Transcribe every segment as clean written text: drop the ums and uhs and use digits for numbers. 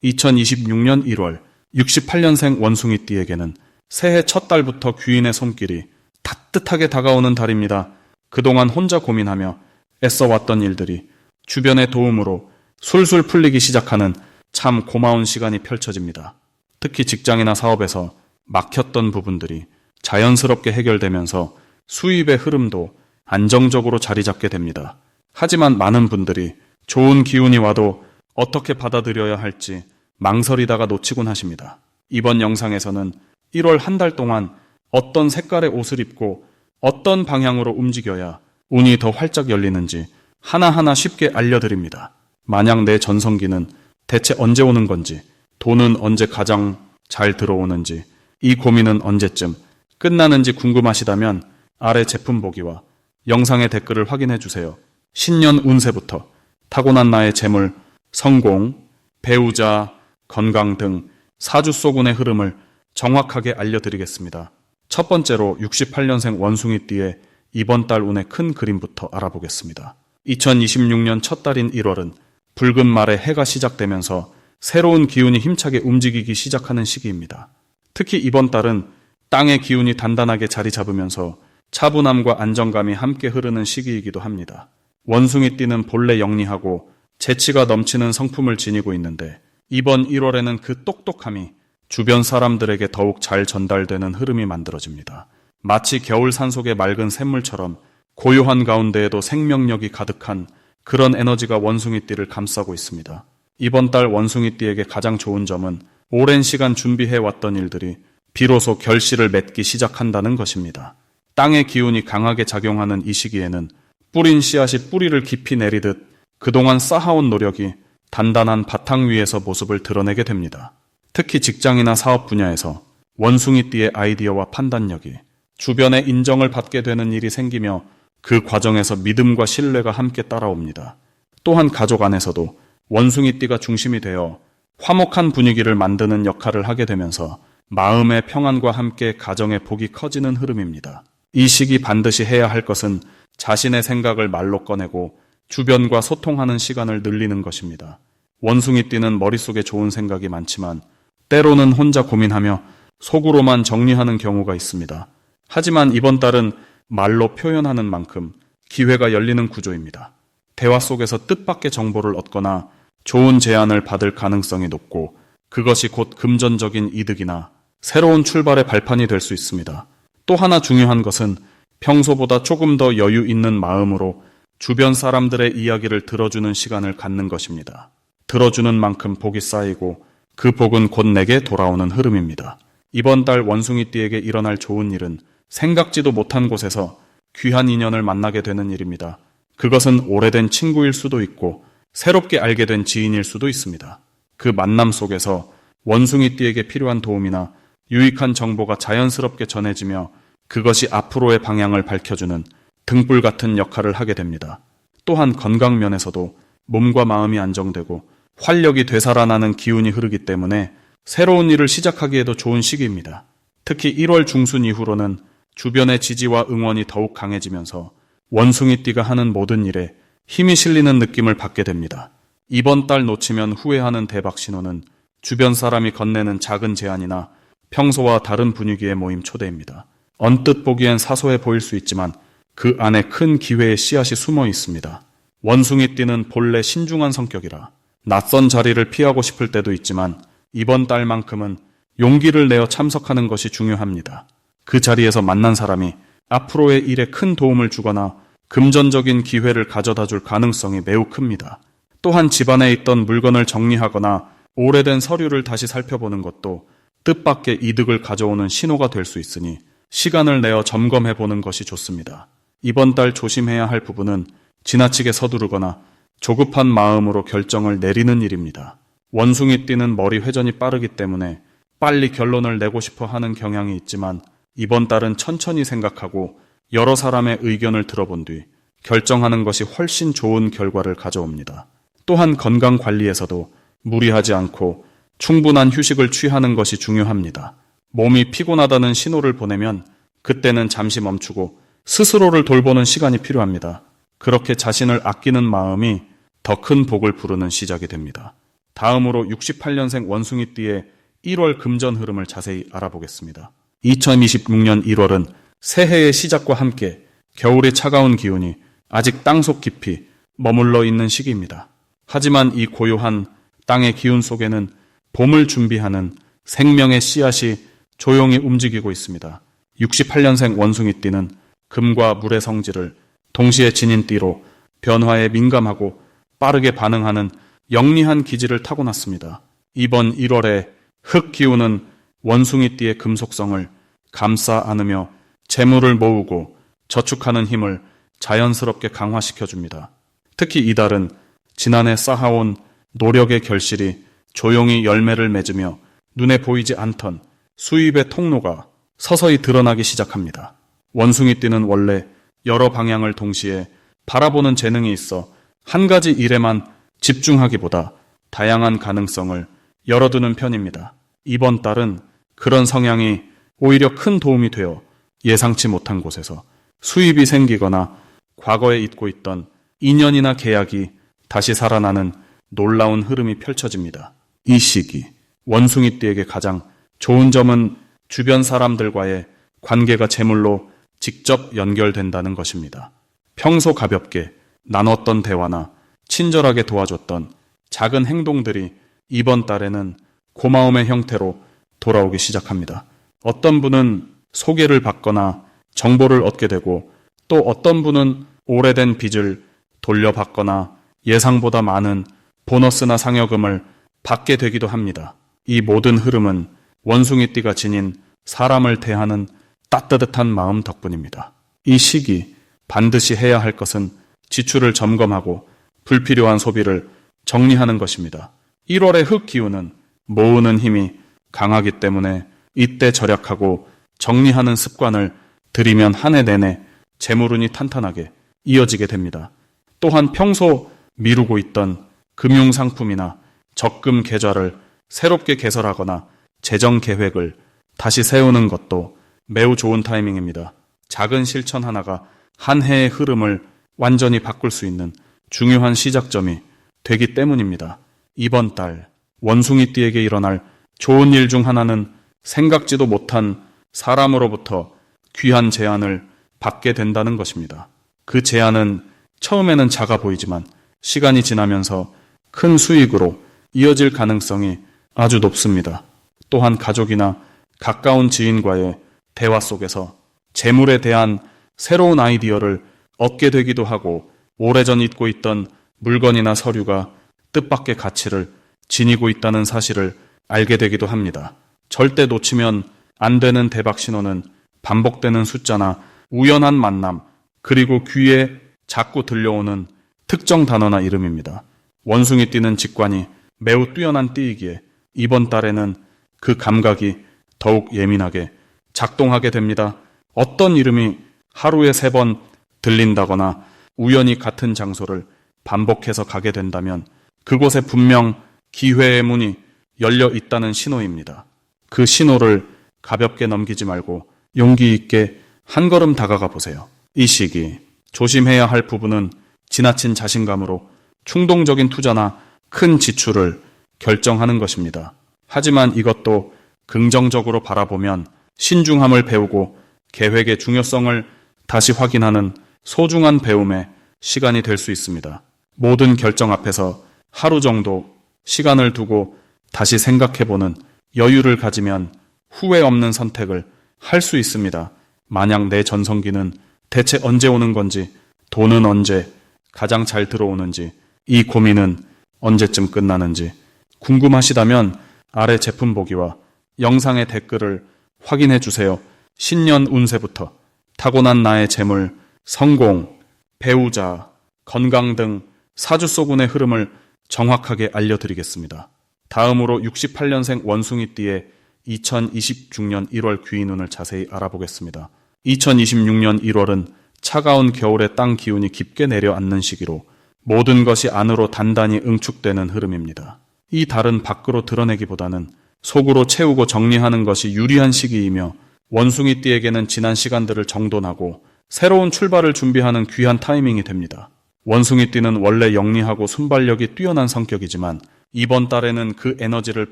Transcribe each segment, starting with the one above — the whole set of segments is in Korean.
2026년 1월 68년생 원숭이띠에게는 새해 첫 달부터 귀인의 손길이 따뜻하게 다가오는 달입니다. 그동안 혼자 고민하며 애써왔던 일들이 주변의 도움으로 술술 풀리기 시작하는 참 고마운 시간이 펼쳐집니다. 특히 직장이나 사업에서 막혔던 부분들이 자연스럽게 해결되면서 수입의 흐름도 안정적으로 자리 잡게 됩니다. 하지만 많은 분들이 좋은 기운이 와도 어떻게 받아들여야 할지 망설이다가 놓치곤 하십니다. 이번 영상에서는 1월 한 달 동안 어떤 색깔의 옷을 입고 어떤 방향으로 움직여야 운이 더 활짝 열리는지 하나하나 쉽게 알려드립니다. 만약 내 전성기는 대체 언제 오는 건지, 돈은 언제 가장 잘 들어오는지, 이 고민은 언제쯤 끝나는지 궁금하시다면 아래 제품 보기와 영상의 댓글을 확인해 주세요. 신년 운세부터 타고난 나의 재물, 성공, 배우자, 건강 등 사주 속 운의 흐름을 정확하게 알려드리겠습니다. 첫 번째로 68년생 원숭이띠의 이번 달 운의 큰 그림부터 알아보겠습니다. 2026년 첫 달인 1월은 붉은 말에 해가 시작되면서 새로운 기운이 힘차게 움직이기 시작하는 시기입니다. 특히 이번 달은 땅의 기운이 단단하게 자리 잡으면서 차분함과 안정감이 함께 흐르는 시기이기도 합니다. 원숭이띠는 본래 영리하고 재치가 넘치는 성품을 지니고 있는데 이번 1월에는 그 똑똑함이 주변 사람들에게 더욱 잘 전달되는 흐름이 만들어집니다. 마치 겨울 산속의 맑은 샘물처럼 고요한 가운데에도 생명력이 가득한 그런 에너지가 원숭이띠를 감싸고 있습니다. 이번 달 원숭이띠에게 가장 좋은 점은 오랜 시간 준비해왔던 일들이 비로소 결실을 맺기 시작한다는 것입니다. 땅의 기운이 강하게 작용하는 이 시기에는 뿌린 씨앗이 뿌리를 깊이 내리듯 그동안 쌓아온 노력이 단단한 바탕 위에서 모습을 드러내게 됩니다. 특히 직장이나 사업 분야에서 원숭이띠의 아이디어와 판단력이 주변의 인정을 받게 되는 일이 생기며 그 과정에서 믿음과 신뢰가 함께 따라옵니다. 또한 가족 안에서도 원숭이띠가 중심이 되어 화목한 분위기를 만드는 역할을 하게 되면서 마음의 평안과 함께 가정의 복이 커지는 흐름입니다. 이 시기 반드시 해야 할 것은 자신의 생각을 말로 꺼내고 주변과 소통하는 시간을 늘리는 것입니다. 원숭이띠는 머릿속에 좋은 생각이 많지만 때로는 혼자 고민하며 속으로만 정리하는 경우가 있습니다. 하지만 이번 달은 말로 표현하는 만큼 기회가 열리는 구조입니다. 대화 속에서 뜻밖의 정보를 얻거나 좋은 제안을 받을 가능성이 높고 그것이 곧 금전적인 이득이나 새로운 출발의 발판이 될 수 있습니다. 또 하나 중요한 것은 평소보다 조금 더 여유 있는 마음으로 주변 사람들의 이야기를 들어주는 시간을 갖는 것입니다. 들어주는 만큼 복이 쌓이고 그 복은 곧 내게 돌아오는 흐름입니다. 이번 달 원숭이띠에게 일어날 좋은 일은 생각지도 못한 곳에서 귀한 인연을 만나게 되는 일입니다. 그것은 오래된 친구일 수도 있고 새롭게 알게 된 지인일 수도 있습니다. 그 만남 속에서 원숭이띠에게 필요한 도움이나 유익한 정보가 자연스럽게 전해지며 그것이 앞으로의 방향을 밝혀주는 등불 같은 역할을 하게 됩니다. 또한 건강 면에서도 몸과 마음이 안정되고 활력이 되살아나는 기운이 흐르기 때문에 새로운 일을 시작하기에도 좋은 시기입니다. 특히 1월 중순 이후로는 주변의 지지와 응원이 더욱 강해지면서 원숭이띠가 하는 모든 일에 힘이 실리는 느낌을 받게 됩니다. 이번 달 놓치면 후회하는 대박 신호는 주변 사람이 건네는 작은 제안이나 평소와 다른 분위기의 모임 초대입니다. 언뜻 보기엔 사소해 보일 수 있지만 그 안에 큰 기회의 씨앗이 숨어 있습니다. 원숭이띠는 본래 신중한 성격이라 낯선 자리를 피하고 싶을 때도 있지만 이번 달만큼은 용기를 내어 참석하는 것이 중요합니다. 그 자리에서 만난 사람이 앞으로의 일에 큰 도움을 주거나 금전적인 기회를 가져다 줄 가능성이 매우 큽니다. 또한 집안에 있던 물건을 정리하거나 오래된 서류를 다시 살펴보는 것도 뜻밖의 이득을 가져오는 신호가 될 수 있으니 시간을 내어 점검해보는 것이 좋습니다. 이번 달 조심해야 할 부분은 지나치게 서두르거나 조급한 마음으로 결정을 내리는 일입니다. 원숭이띠는 머리 회전이 빠르기 때문에 빨리 결론을 내고 싶어 하는 경향이 있지만 이번 달은 천천히 생각하고 여러 사람의 의견을 들어본 뒤 결정하는 것이 훨씬 좋은 결과를 가져옵니다. 또한 건강 관리에서도 무리하지 않고 충분한 휴식을 취하는 것이 중요합니다. 몸이 피곤하다는 신호를 보내면 그때는 잠시 멈추고 스스로를 돌보는 시간이 필요합니다. 그렇게 자신을 아끼는 마음이 더 큰 복을 부르는 시작이 됩니다. 다음으로 68년생 원숭이띠의 1월 금전 흐름을 자세히 알아보겠습니다. 2026년 1월은 새해의 시작과 함께 겨울의 차가운 기운이 아직 땅속 깊이 머물러 있는 시기입니다. 하지만 이 고요한 땅의 기운 속에는 봄을 준비하는 생명의 씨앗이 조용히 움직이고 있습니다. 68년생 원숭이띠는 금과 물의 성질을 동시에 지닌 띠로 변화에 민감하고 빠르게 반응하는 영리한 기질을 타고났습니다. 이번 1월에 흙 기운은 원숭이띠의 금속성을 감싸 안으며 재물을 모으고 저축하는 힘을 자연스럽게 강화시켜줍니다. 특히 이달은 지난해 쌓아온 노력의 결실이 조용히 열매를 맺으며 눈에 보이지 않던 수입의 통로가 서서히 드러나기 시작합니다. 원숭이띠는 원래 여러 방향을 동시에 바라보는 재능이 있어 한 가지 일에만 집중하기보다 다양한 가능성을 열어두는 편입니다. 이번 달은 그런 성향이 오히려 큰 도움이 되어 예상치 못한 곳에서 수입이 생기거나 과거에 잊고 있던 인연이나 계약이 다시 살아나는 놀라운 흐름이 펼쳐집니다. 이 시기 원숭이띠에게 가장 좋은 점은 주변 사람들과의 관계가 재물로 직접 연결된다는 것입니다. 평소 가볍게 나눴던 대화나 친절하게 도와줬던 작은 행동들이 이번 달에는 고마움의 형태로 돌아오기 시작합니다. 어떤 분은 소개를 받거나 정보를 얻게 되고 또 어떤 분은 오래된 빚을 돌려받거나 예상보다 많은 보너스나 상여금을 받게 되기도 합니다. 이 모든 흐름은 원숭이띠가 지닌 사람을 대하는 따뜻한 마음 덕분입니다. 이 시기 반드시 해야 할 것은 지출을 점검하고 불필요한 소비를 정리하는 것입니다. 1월의 흙 기운은 모으는 힘이 강하기 때문에 이때 절약하고 정리하는 습관을 들이면 한 해 내내 재물운이 탄탄하게 이어지게 됩니다. 또한 평소 미루고 있던 금융상품이나 적금 계좌를 새롭게 개설하거나 재정 계획을 다시 세우는 것도 매우 좋은 타이밍입니다. 작은 실천 하나가 한 해의 흐름을 완전히 바꿀 수 있는 중요한 시작점이 되기 때문입니다. 이번 달 원숭이띠에게 일어날 좋은 일 중 하나는 생각지도 못한 사람으로부터 귀한 제안을 받게 된다는 것입니다. 그 제안은 처음에는 작아 보이지만 시간이 지나면서 큰 수익으로 이어질 가능성이 아주 높습니다. 또한 가족이나 가까운 지인과의 대화 속에서 재물에 대한 새로운 아이디어를 얻게 되기도 하고 오래전 잊고 있던 물건이나 서류가 뜻밖의 가치를 지니고 있다는 사실을 알게 되기도 합니다. 절대 놓치면 안 되는 대박 신호는 반복되는 숫자나 우연한 만남, 그리고 귀에 자꾸 들려오는 특정 단어나 이름입니다. 원숭이띠는 직관이 매우 뛰어난 띠이기에 이번 달에는 그 감각이 더욱 예민하게 작동하게 됩니다. 어떤 이름이 하루에 3번 들린다거나 우연히 같은 장소를 반복해서 가게 된다면 그곳에 분명 기회의 문이 열려 있다는 신호입니다. 그 신호를 가볍게 넘기지 말고 용기 있게 한 걸음 다가가 보세요. 이 시기 조심해야 할 부분은 지나친 자신감으로 충동적인 투자나 큰 지출을 결정하는 것입니다. 하지만 이것도 긍정적으로 바라보면 신중함을 배우고 계획의 중요성을 다시 확인하는 소중한 배움의 시간이 될 수 있습니다. 모든 결정 앞에서 하루 정도 시간을 두고 다시 생각해보는 여유를 가지면 후회 없는 선택을 할 수 있습니다. 만약 내 전성기는 대체 언제 오는 건지, 돈은 언제 가장 잘 들어오는지, 이 고민은 언제쯤 끝나는지 궁금하시다면 아래 제품 보기와 영상의 댓글을 확인해 주세요. 신년 운세부터 타고난 나의 재물, 성공, 배우자, 건강 등 사주소군의 흐름을 정확하게 알려드리겠습니다. 다음으로 68년생 원숭이띠의 2026년 1월 귀인운을 자세히 알아보겠습니다. 2026년 1월은 차가운 겨울의 땅 기운이 깊게 내려앉는 시기로 모든 것이 안으로 단단히 응축되는 흐름입니다. 이 달은 밖으로 드러내기보다는 속으로 채우고 정리하는 것이 유리한 시기이며 원숭이띠에게는 지난 시간들을 정돈하고 새로운 출발을 준비하는 귀한 타이밍이 됩니다. 원숭이띠는 원래 영리하고 순발력이 뛰어난 성격이지만 이번 달에는 그 에너지를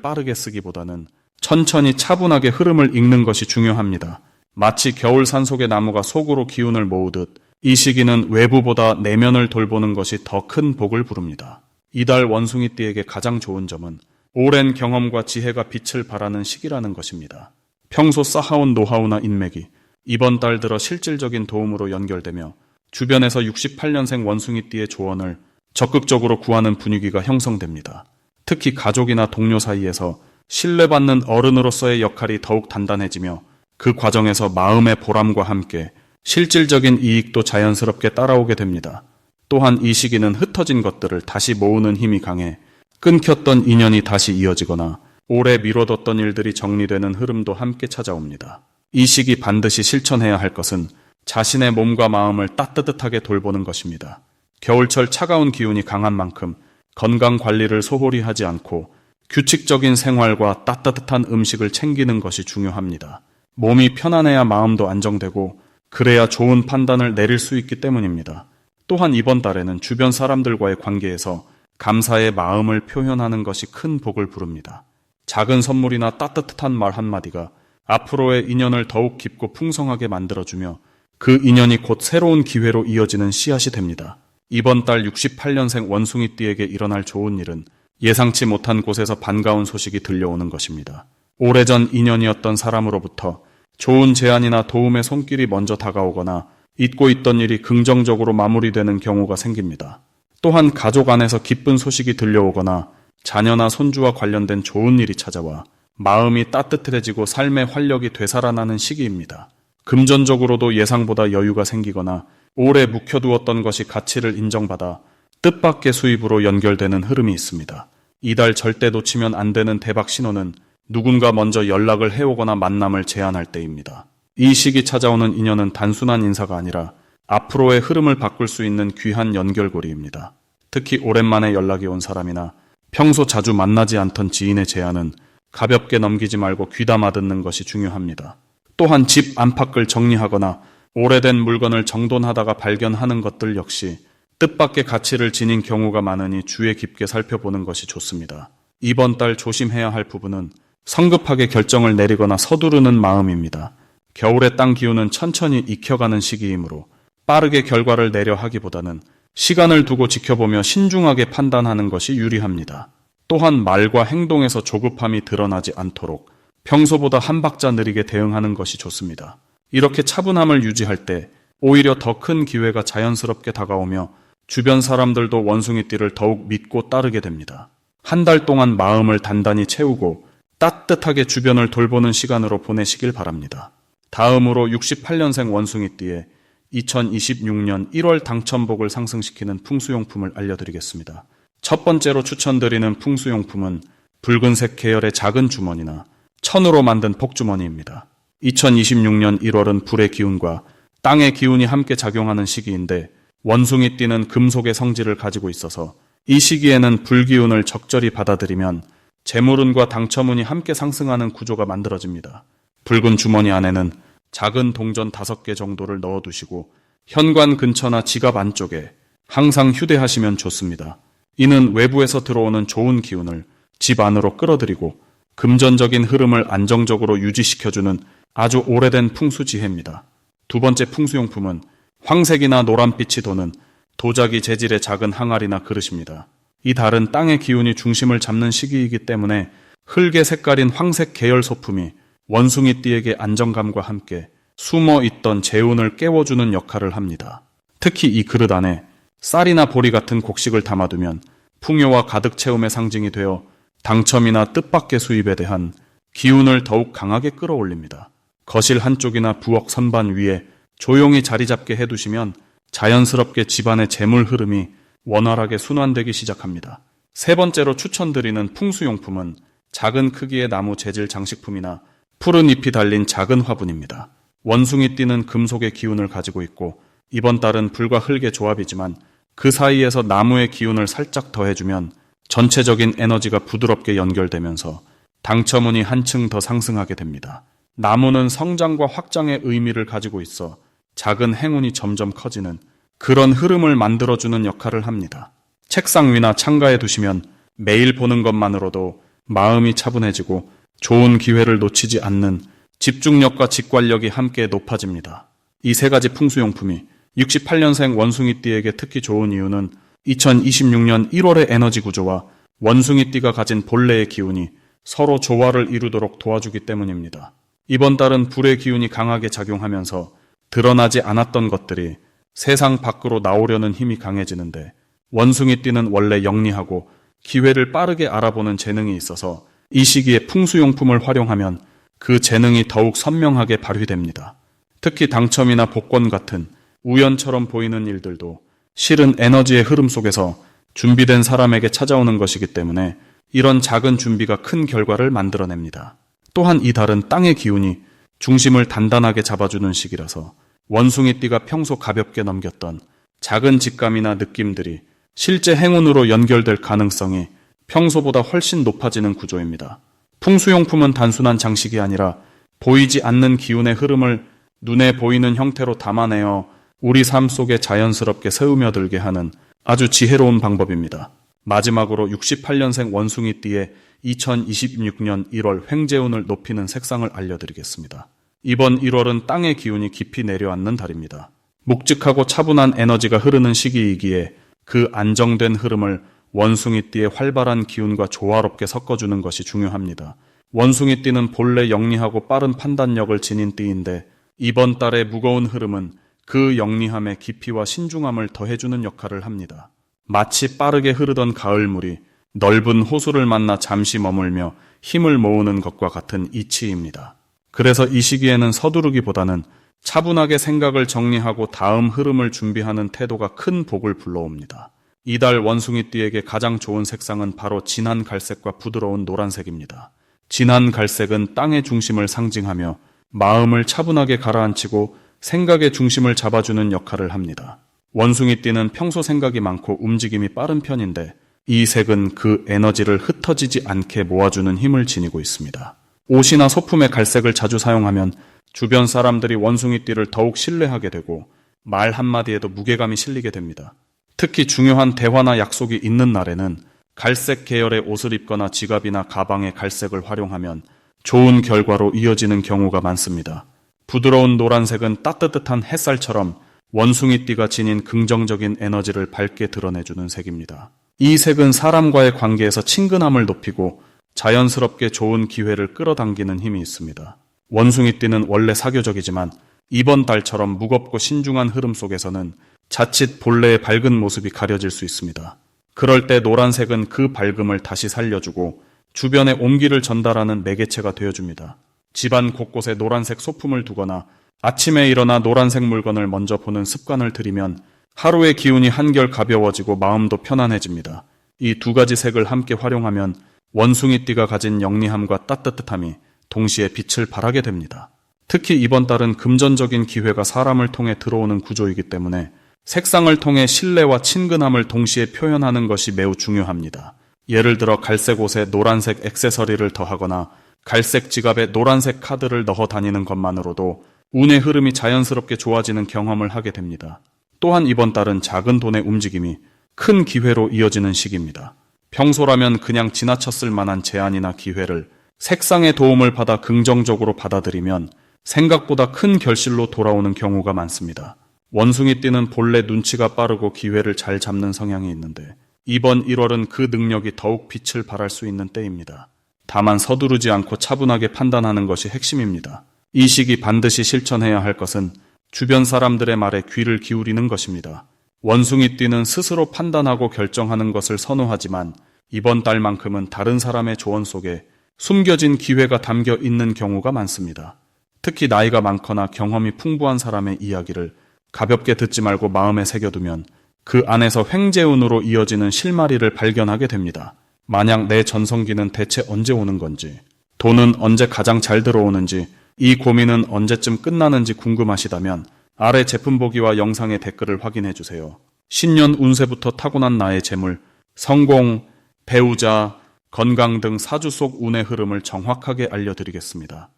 빠르게 쓰기보다는 천천히 차분하게 흐름을 읽는 것이 중요합니다. 마치 겨울 산속의 나무가 속으로 기운을 모으듯 이 시기는 외부보다 내면을 돌보는 것이 더 큰 복을 부릅니다. 이달 원숭이띠에게 가장 좋은 점은 오랜 경험과 지혜가 빛을 발하는 시기라는 것입니다. 평소 쌓아온 노하우나 인맥이 이번 달 들어 실질적인 도움으로 연결되며 주변에서 68년생 원숭이띠의 조언을 적극적으로 구하는 분위기가 형성됩니다. 특히 가족이나 동료 사이에서 신뢰받는 어른으로서의 역할이 더욱 단단해지며 그 과정에서 마음의 보람과 함께 실질적인 이익도 자연스럽게 따라오게 됩니다. 또한 이 시기는 흩어진 것들을 다시 모으는 힘이 강해 끊겼던 인연이 다시 이어지거나 오래 미뤄뒀던 일들이 정리되는 흐름도 함께 찾아옵니다. 이 시기 반드시 실천해야 할 것은 자신의 몸과 마음을 따뜻하게 돌보는 것입니다. 겨울철 차가운 기운이 강한 만큼 건강 관리를 소홀히 하지 않고 규칙적인 생활과 따뜻한 음식을 챙기는 것이 중요합니다. 몸이 편안해야 마음도 안정되고 그래야 좋은 판단을 내릴 수 있기 때문입니다. 또한 이번 달에는 주변 사람들과의 관계에서 감사의 마음을 표현하는 것이 큰 복을 부릅니다. 작은 선물이나 따뜻한 말 한마디가 앞으로의 인연을 더욱 깊고 풍성하게 만들어주며 그 인연이 곧 새로운 기회로 이어지는 씨앗이 됩니다. 이번 달 68년생 원숭이띠에게 일어날 좋은 일은 예상치 못한 곳에서 반가운 소식이 들려오는 것입니다. 오래전 인연이었던 사람으로부터 좋은 제안이나 도움의 손길이 먼저 다가오거나 잊고 있던 일이 긍정적으로 마무리되는 경우가 생깁니다. 또한 가족 안에서 기쁜 소식이 들려오거나 자녀나 손주와 관련된 좋은 일이 찾아와 마음이 따뜻해지고 삶의 활력이 되살아나는 시기입니다. 금전적으로도 예상보다 여유가 생기거나 오래 묵혀두었던 것이 가치를 인정받아 뜻밖의 수입으로 연결되는 흐름이 있습니다. 이달 절대 놓치면 안 되는 대박 신호는 누군가 먼저 연락을 해오거나 만남을 제안할 때입니다. 이 시기 찾아오는 인연은 단순한 인사가 아니라 앞으로의 흐름을 바꿀 수 있는 귀한 연결고리입니다. 특히 오랜만에 연락이 온 사람이나 평소 자주 만나지 않던 지인의 제안은 가볍게 넘기지 말고 귀담아 듣는 것이 중요합니다. 또한 집 안팎을 정리하거나 오래된 물건을 정돈하다가 발견하는 것들 역시 뜻밖의 가치를 지닌 경우가 많으니 주의 깊게 살펴보는 것이 좋습니다. 이번 달 조심해야 할 부분은 성급하게 결정을 내리거나 서두르는 마음입니다. 겨울의 땅 기운은 천천히 익혀가는 시기이므로 빠르게 결과를 내려 하기보다는 시간을 두고 지켜보며 신중하게 판단하는 것이 유리합니다. 또한 말과 행동에서 조급함이 드러나지 않도록 평소보다 한 박자 느리게 대응하는 것이 좋습니다. 이렇게 차분함을 유지할 때 오히려 더 큰 기회가 자연스럽게 다가오며 주변 사람들도 원숭이띠를 더욱 믿고 따르게 됩니다. 한 달 동안 마음을 단단히 채우고 따뜻하게 주변을 돌보는 시간으로 보내시길 바랍니다. 다음으로 68년생 원숭이띠의 2026년 1월 당첨복을 상승시키는 풍수용품을 알려드리겠습니다. 첫 번째로 추천드리는 풍수용품은 붉은색 계열의 작은 주머니나 천으로 만든 복주머니입니다. 2026년 1월은 불의 기운과 땅의 기운이 함께 작용하는 시기인데 원숭이띠는 금속의 성질을 가지고 있어서 이 시기에는 불기운을 적절히 받아들이면 재물운과 당첨운이 함께 상승하는 구조가 만들어집니다. 붉은 주머니 안에는 작은 동전 5개 정도를 넣어두시고 현관 근처나 지갑 안쪽에 항상 휴대하시면 좋습니다. 이는 외부에서 들어오는 좋은 기운을 집 안으로 끌어들이고 금전적인 흐름을 안정적으로 유지시켜주는 아주 오래된 풍수지혜입니다. 두 번째 풍수용품은 황색이나 노란빛이 도는 도자기 재질의 작은 항아리나 그릇입니다. 이 달은 땅의 기운이 중심을 잡는 시기이기 때문에 흙의 색깔인 황색 계열 소품이 원숭이띠에게 안정감과 함께 숨어있던 재운을 깨워주는 역할을 합니다. 특히 이 그릇 안에 쌀이나 보리 같은 곡식을 담아두면 풍요와 가득 채움의 상징이 되어 당첨이나 뜻밖의 수입에 대한 기운을 더욱 강하게 끌어올립니다. 거실 한쪽이나 부엌 선반 위에 조용히 자리 잡게 해두시면 자연스럽게 집안의 재물 흐름이 원활하게 순환되기 시작합니다. 세 번째로 추천드리는 풍수용품은 작은 크기의 나무 재질 장식품이나 푸른 잎이 달린 작은 화분입니다. 원숭이띠는 금속의 기운을 가지고 있고 이번 달은 불과 흙의 조합이지만 그 사이에서 나무의 기운을 살짝 더해주면 전체적인 에너지가 부드럽게 연결되면서 당첨운이 한층 더 상승하게 됩니다. 나무는 성장과 확장의 의미를 가지고 있어 작은 행운이 점점 커지는 그런 흐름을 만들어주는 역할을 합니다. 책상 위나 창가에 두시면 매일 보는 것만으로도 마음이 차분해지고 좋은 기회를 놓치지 않는 집중력과 직관력이 함께 높아집니다. 이 세 가지 풍수용품이 68년생 원숭이띠에게 특히 좋은 이유는 2026년 1월의 에너지 구조와 원숭이띠가 가진 본래의 기운이 서로 조화를 이루도록 도와주기 때문입니다. 이번 달은 불의 기운이 강하게 작용하면서 드러나지 않았던 것들이 세상 밖으로 나오려는 힘이 강해지는데, 원숭이띠는 원래 영리하고 기회를 빠르게 알아보는 재능이 있어서 이 시기에 풍수용품을 활용하면 그 재능이 더욱 선명하게 발휘됩니다. 특히 당첨이나 복권 같은 우연처럼 보이는 일들도 실은 에너지의 흐름 속에서 준비된 사람에게 찾아오는 것이기 때문에 이런 작은 준비가 큰 결과를 만들어냅니다. 또한 이 달은 땅의 기운이 중심을 단단하게 잡아주는 시기라서 원숭이띠가 평소 가볍게 넘겼던 작은 직감이나 느낌들이 실제 행운으로 연결될 가능성이 평소보다 훨씬 높아지는 구조입니다. 풍수용품은 단순한 장식이 아니라 보이지 않는 기운의 흐름을 눈에 보이는 형태로 담아내어 우리 삶 속에 자연스럽게 스며들게 하는 아주 지혜로운 방법입니다. 마지막으로 68년생 원숭이띠의 2026년 1월 횡재운을 높이는 색상을 알려드리겠습니다. 이번 1월은 땅의 기운이 깊이 내려앉는 달입니다. 묵직하고 차분한 에너지가 흐르는 시기이기에 그 안정된 흐름을 원숭이띠의 활발한 기운과 조화롭게 섞어주는 것이 중요합니다. 원숭이띠는 본래 영리하고 빠른 판단력을 지닌 띠인데 이번 달의 무거운 흐름은 그 영리함의 깊이와 신중함을 더해주는 역할을 합니다. 마치 빠르게 흐르던 가을물이 넓은 호수를 만나 잠시 머물며 힘을 모으는 것과 같은 이치입니다. 그래서 이 시기에는 서두르기보다는 차분하게 생각을 정리하고 다음 흐름을 준비하는 태도가 큰 복을 불러옵니다. 이달 원숭이띠에게 가장 좋은 색상은 바로 진한 갈색과 부드러운 노란색입니다. 진한 갈색은 땅의 중심을 상징하며 마음을 차분하게 가라앉히고 생각의 중심을 잡아주는 역할을 합니다. 원숭이띠는 평소 생각이 많고 움직임이 빠른 편인데 이 색은 그 에너지를 흩어지지 않게 모아주는 힘을 지니고 있습니다. 옷이나 소품의 갈색을 자주 사용하면 주변 사람들이 원숭이띠를 더욱 신뢰하게 되고 말 한마디에도 무게감이 실리게 됩니다. 특히 중요한 대화나 약속이 있는 날에는 갈색 계열의 옷을 입거나 지갑이나 가방에 갈색을 활용하면 좋은 결과로 이어지는 경우가 많습니다. 부드러운 노란색은 따뜻한 햇살처럼 원숭이띠가 지닌 긍정적인 에너지를 밝게 드러내주는 색입니다. 이 색은 사람과의 관계에서 친근함을 높이고 자연스럽게 좋은 기회를 끌어당기는 힘이 있습니다. 원숭이띠는 원래 사교적이지만 이번 달처럼 무겁고 신중한 흐름 속에서는 자칫 본래의 밝은 모습이 가려질 수 있습니다. 그럴 때 노란색은 그 밝음을 다시 살려주고 주변에 온기를 전달하는 매개체가 되어줍니다. 집안 곳곳에 노란색 소품을 두거나 아침에 일어나 노란색 물건을 먼저 보는 습관을 들이면 하루의 기운이 한결 가벼워지고 마음도 편안해집니다. 이 두 가지 색을 함께 활용하면 원숭이띠가 가진 영리함과 따뜻함이 동시에 빛을 발하게 됩니다. 특히 이번 달은 금전적인 기회가 사람을 통해 들어오는 구조이기 때문에 색상을 통해 신뢰와 친근함을 동시에 표현하는 것이 매우 중요합니다. 예를 들어 갈색 옷에 노란색 액세서리를 더하거나 갈색 지갑에 노란색 카드를 넣어 다니는 것만으로도 운의 흐름이 자연스럽게 좋아지는 경험을 하게 됩니다. 또한 이번 달은 작은 돈의 움직임이 큰 기회로 이어지는 시기입니다. 평소라면 그냥 지나쳤을 만한 제안이나 기회를 색상의 도움을 받아 긍정적으로 받아들이면 생각보다 큰 결실로 돌아오는 경우가 많습니다. 원숭이띠는 본래 눈치가 빠르고 기회를 잘 잡는 성향이 있는데 이번 1월은 그 능력이 더욱 빛을 발할 수 있는 때입니다. 다만 서두르지 않고 차분하게 판단하는 것이 핵심입니다. 이 시기 반드시 실천해야 할 것은 주변 사람들의 말에 귀를 기울이는 것입니다. 원숭이띠는 스스로 판단하고 결정하는 것을 선호하지만 이번 달만큼은 다른 사람의 조언 속에 숨겨진 기회가 담겨 있는 경우가 많습니다. 특히 나이가 많거나 경험이 풍부한 사람의 이야기를 가볍게 듣지 말고 마음에 새겨두면 그 안에서 횡재운으로 이어지는 실마리를 발견하게 됩니다. 만약 내 전성기는 대체 언제 오는 건지, 돈은 언제 가장 잘 들어오는지, 이 고민은 언제쯤 끝나는지 궁금하시다면 아래 제품 보기와 영상의 댓글을 확인해 주세요. 신년 운세부터 타고난 나의 재물, 성공, 배우자, 건강 등 사주 속 운의 흐름을 정확하게 알려드리겠습니다.